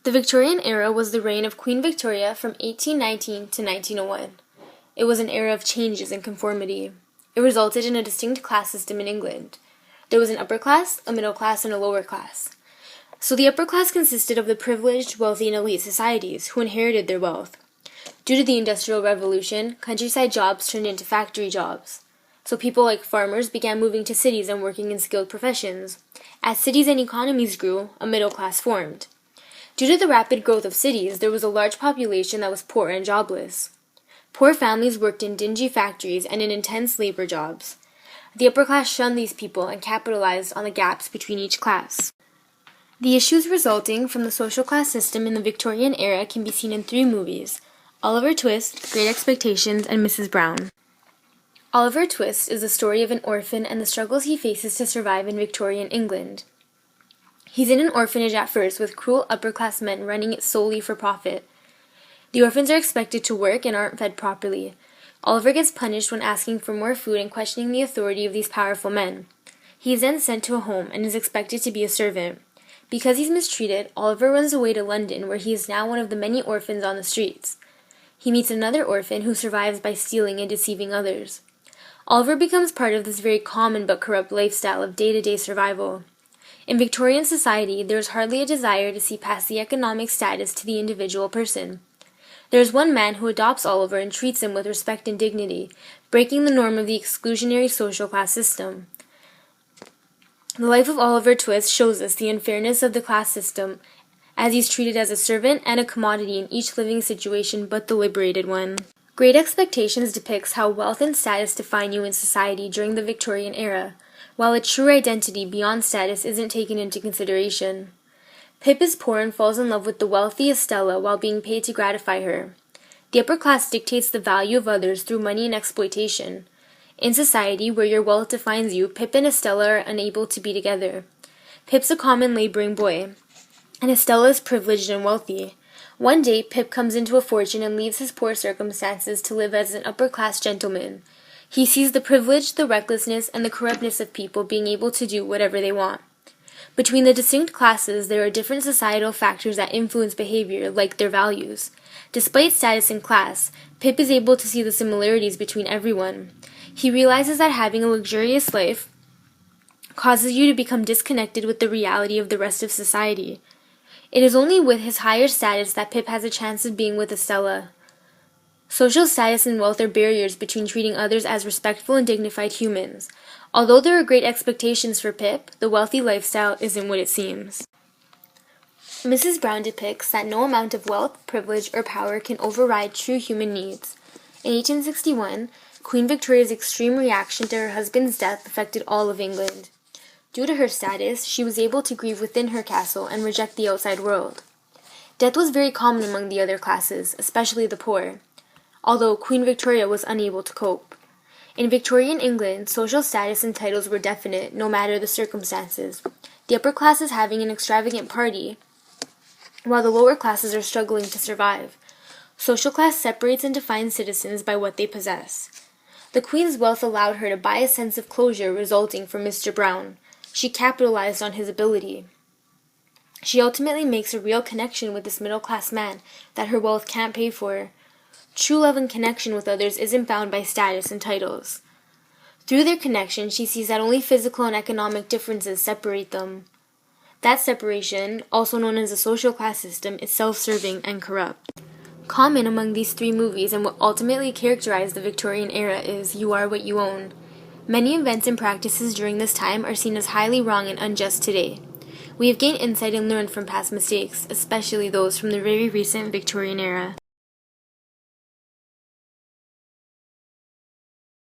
The Victorian era was the reign of Queen Victoria from 1819 to 1901. It was an era of changes and conformity. It resulted in a distinct class system in England. There was an upper class, a middle class, and a lower class. So the upper class consisted of the privileged, wealthy, and elite societies who inherited their wealth. Due to the Industrial Revolution, countryside jobs turned into factory jobs. So people like farmers began moving to cities and working in skilled professions. As cities and economies grew, a middle class formed. Due to the rapid growth of cities, there was a large population that was poor and jobless. Poor families worked in dingy factories and in intense labor jobs. The upper class shunned these people and capitalized on the gaps between each class. The issues resulting from the social class system in the Victorian era can be seen in 3 movies: Oliver Twist, Great Expectations, and Mrs. Brown. Oliver Twist is the story of an orphan and the struggles he faces to survive in Victorian England. He's in an orphanage at first with cruel upper-class men running it solely for profit. The orphans are expected to work and aren't fed properly. Oliver gets punished when asking for more food and questioning the authority of these powerful men. He is then sent to a home and is expected to be a servant. Because he's mistreated, Oliver runs away to London, where he is now one of the many orphans on the streets. He meets another orphan who survives by stealing and deceiving others. Oliver becomes part of this very common but corrupt lifestyle of day-to-day survival. In Victorian society, there is hardly a desire to see past the economic status to the individual person. There is one man who adopts Oliver and treats him with respect and dignity, breaking the norm of the exclusionary social class system. The life of Oliver Twist shows us the unfairness of the class system, as he's treated as a servant and a commodity in each living situation but the liberated one. Great Expectations depicts how wealth and status define you in society during the Victorian era, while a true identity beyond status isn't taken into consideration. Pip is poor and falls in love with the wealthy Estella while being paid to gratify her. The upper class dictates the value of others through money and exploitation. In society, where your wealth defines you, Pip and Estella are unable to be together. Pip's a common laboring boy, and Estella is privileged and wealthy. One day, Pip comes into a fortune and leaves his poor circumstances to live as an upper-class gentleman. He sees the privilege, the recklessness, and the corruptness of people being able to do whatever they want. Between the distinct classes, there are different societal factors that influence behavior, like their values. Despite status and class, Pip is able to see the similarities between everyone. He realizes that having a luxurious life causes you to become disconnected with the reality of the rest of society. It is only with his higher status that Pip has a chance of being with Estella. Social status and wealth are barriers between treating others as respectful and dignified humans. Although there are great expectations for Pip, the wealthy lifestyle isn't what it seems. Mrs. Brown depicts that no amount of wealth, privilege, or power can override true human needs. In 1861, Queen Victoria's extreme reaction to her husband's death affected all of England. Due to her status, she was able to grieve within her castle and reject the outside world. Death was very common among the other classes, especially the poor, although Queen Victoria was unable to cope. In Victorian England, social status and titles were definite, no matter the circumstances. The upper classes having an extravagant party, while the lower classes are struggling to survive. Social class separates and defines citizens by what they possess. The Queen's wealth allowed her to buy a sense of closure resulting from Mr. Brown. She capitalized on his ability. She ultimately makes a real connection with this middle-class man that her wealth can't pay for. True love and connection with others isn't bound by status and titles. Through their connection, she sees that only physical and economic differences separate them. That separation, also known as the social class system, is self-serving and corrupt. Common among these 3 movies and what ultimately characterized the Victorian era is you are what you own. Many events and practices during this time are seen as highly wrong and unjust today. We have gained insight and learned from past mistakes, especially those from the very recent Victorian era.